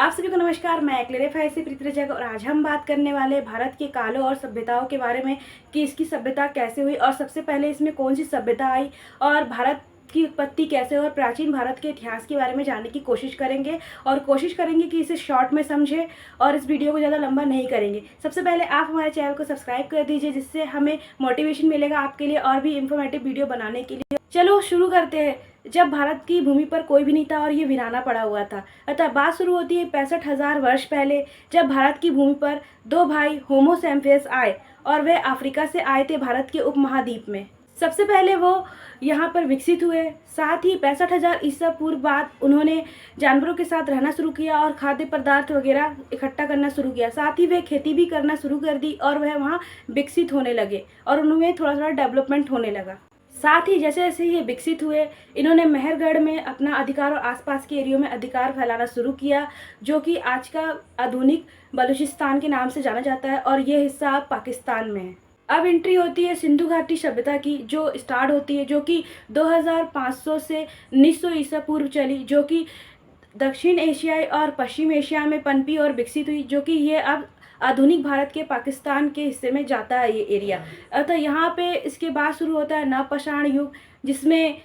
आप सभी को नमस्कार। मैं क्लेरिफाई से प्रीति रजक और आज हम बात करने वाले हैं भारत के कालों और सभ्यताओं के बारे में कि इसकी सभ्यता कैसे हुई और सबसे पहले इसमें कौन सी सभ्यता आई और भारत की उत्पत्ति कैसे और प्राचीन भारत के इतिहास के बारे में जानने की कोशिश करेंगे और कोशिश करेंगे कि इसे शॉर्ट में समझें और इस वीडियो को ज़्यादा लंबा नहीं करेंगे। सबसे पहले आप हमारे चैनल को सब्सक्राइब कर दीजिए, जिससे हमें मोटिवेशन मिलेगा आपके लिए और भी इंफॉर्मेटिव वीडियो बनाने के लिए। चलो शुरू करते हैं। जब भारत की भूमि पर कोई भी नहीं था और ये वीराना पड़ा हुआ था, अतः बात शुरू होती है 65,000 वर्ष पहले, जब भारत की भूमि पर दो भाई होमो सैपियंस आए और वे अफ्रीका से आए थे भारत के उपमहाद्वीप में। सबसे पहले वो यहाँ पर विकसित हुए। साथ ही 65,000 ईसा पूर्व बाद उन्होंने जानवरों के साथ रहना शुरू किया और खाद्य पदार्थ वगैरह इकट्ठा करना शुरू किया। साथ ही वे खेती भी करना शुरू कर दी और वह वहाँ विकसित होने लगे और उनमें थोड़ा थोड़ा डेवलपमेंट होने लगा। साथ ही जैसे जैसे ये विकसित हुए, इन्होंने मेहरगढ़ में अपना अधिकार और आसपास के एरियो में अधिकार फैलाना शुरू किया, जो कि आज का आधुनिक बलूचिस्तान के नाम से जाना जाता है और ये हिस्सा अब पाकिस्तान में है। अब एंट्री होती है सिंधु घाटी सभ्यता की, जो स्टार्ट होती है, जो कि 2500 से 1900 ईसा पूर्व चली, जो कि दक्षिण एशियाई और पश्चिम एशिया में पनपी और विकसित हुई, जो कि ये अब आधुनिक भारत के पाकिस्तान के हिस्से में जाता है ये एरिया। अतः यहाँ पे इसके बाद शुरू होता है नवपाषाण युग, जिसमें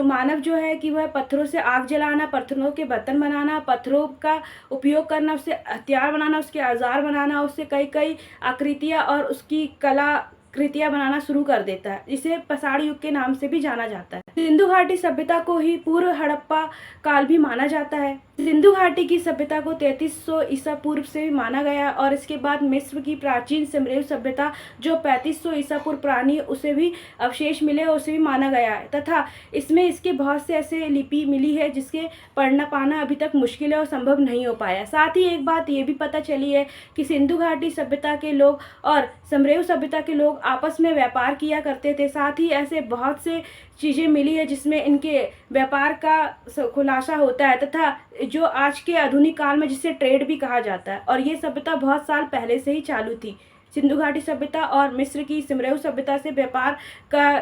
मानव जो है कि वह पत्थरों से आग जलाना, पत्थरों के बर्तन बनाना, पत्थरों का उपयोग करना, उससे हथियार बनाना, उसके औजार बनाना, उससे कई कई आकृतियाँ और उसकी कला कृतियाँ बनाना शुरू कर देता है। इसे पाषाण युग के नाम से भी जाना जाता है। सिंधु घाटी सभ्यता को ही पूर्व हड़प्पा काल भी माना जाता है। सिंधु घाटी की सभ्यता को 3300 ईसा पूर्व से भी माना गया और इसके बाद मिस्र की प्राचीन सुमेरु सभ्यता जो 3500 ईसा पूर्व पुरानी है, उसे भी अवशेष मिले और उसे भी माना गया है तथा इसमें इसके बहुत से ऐसे लिपि मिली है जिसके पढ़ना पाना अभी तक मुश्किल है और संभव नहीं हो पाया। साथ ही एक बात ये भी पता चली है कि सिंधु घाटी सभ्यता के लोग और सुमेरु सभ्यता के लोग आपस में व्यापार किया करते थे। साथ ही ऐसे बहुत से चीज़ें मिली है जिसमें इनके व्यापार का खुलासा होता है तथा जो आज के आधुनिक काल में जिसे ट्रेड भी कहा जाता है। और ये सभ्यता बहुत साल पहले से ही चालू थी। सिंधु घाटी सभ्यता और मिस्र की सुमेरु सभ्यता से व्यापार का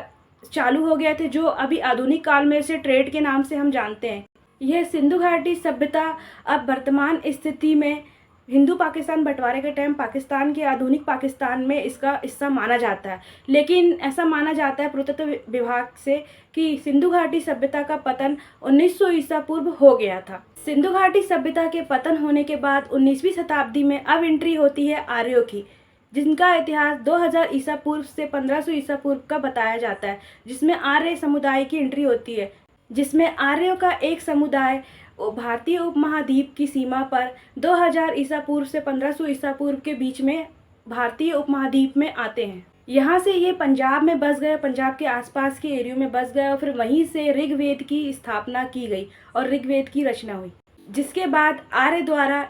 चालू हो गए थे, जो अभी आधुनिक काल में इसे ट्रेड के नाम से हम जानते हैं। यह सिंधु घाटी सभ्यता अब वर्तमान स्थिति में हिंदू पाकिस्तान बंटवारे के टाइम पाकिस्तान के आधुनिक पाकिस्तान में इसका हिस्सा माना जाता है। लेकिन ऐसा माना जाता है पुरातत्व विभाग से कि सिंधु घाटी सभ्यता का पतन 1900 ईसा पूर्व हो गया था। सिंधु घाटी सभ्यता के पतन होने के बाद 19वीं शताब्दी में अब एंट्री होती है आर्यों की, जिनका इतिहास 2000 ईसा पूर्व से 1500 ईसा पूर्व का बताया जाता है, जिसमें आर्य समुदाय की एंट्री होती है, जिसमें आर्यों का एक समुदाय भारतीय उपमहाद्वीप की सीमा पर 2000 ईसा पूर्व से 1500 ईसा पूर्व के बीच में भारतीय उपमहाद्वीप में आते हैं। यहाँ से ये पंजाब में बस गए, पंजाब के आसपास के एरियो में बस गए और फिर वहीं से ऋग्वेद की स्थापना की गई और ऋग्वेद की रचना हुई, जिसके बाद आर्य द्वारा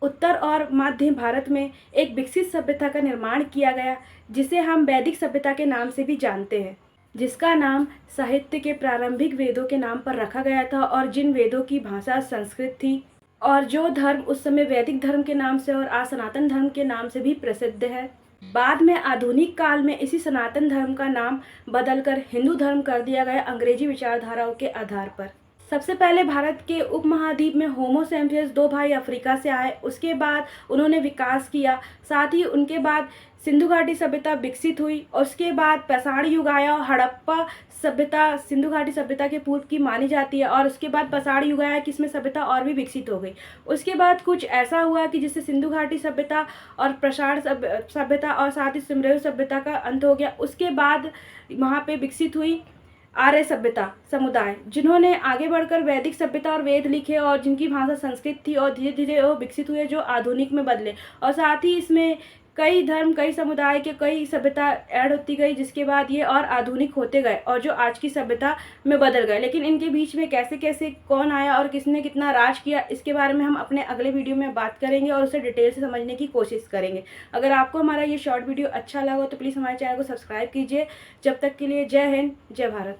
उत्तर और मध्य भारत में एक विकसित सभ्यता का निर्माण किया गया, जिसे हम वैदिक सभ्यता के नाम से भी जानते हैं, जिसका नाम साहित्य के प्रारंभिक वेदों के नाम पर रखा गया था और जिन वेदों की भाषा संस्कृत थी और जो धर्म उस समय वैदिक धर्म के नाम से और आज सनातन धर्म के नाम से भी प्रसिद्ध है। बाद में आधुनिक काल में इसी सनातन धर्म का नाम बदलकर हिंदू धर्म कर दिया गया अंग्रेजी विचारधाराओं के आधार पर। सबसे पहले भारत के उपमहाद्वीप में होमो सैपियंस दो भाई अफ्रीका से आए, उसके बाद उन्होंने विकास किया। साथ ही उनके बाद सिंधु घाटी सभ्यता विकसित हुई और उसके बाद पाषाण युग आया और हड़प्पा सभ्यता सिंधु घाटी सभ्यता के पूर्व की मानी जाती है और उसके बाद पाषाण युग आया कि इसमें सभ्यता और भी विकसित हो गई। उसके बाद कुछ ऐसा हुआ कि जिससे सिंधु घाटी सभ्यता और पाषाण सभ्यता और साथ ही सुमेरु सभ्यता का अंत हो गया। उसके बाद वहाँ पे विकसित हुई आर्य सभ्यता समुदाय, जिन्होंने आगे बढ़कर वैदिक सभ्यता और वेद लिखे और जिनकी भाषा संस्कृत थी और धीरे धीरे वो विकसित हुए जो आधुनिक में बदले। और साथ ही इसमें कई धर्म, कई समुदाय के कई सभ्यता ऐड होती गई, जिसके बाद ये और आधुनिक होते गए और जो आज की सभ्यता में बदल गए। लेकिन इनके बीच में कैसे कैसे कौन आया और किसने कितना राज किया, इसके बारे में हम अपने अगले वीडियो में बात करेंगे और उसे डिटेल से समझने की कोशिश करेंगे। अगर आपको हमारा ये शॉर्ट वीडियो अच्छा लगा तो प्लीज़ हमारे चैनल को सब्सक्राइब कीजिए। जब तक के लिए जय हिंद, जय भारत।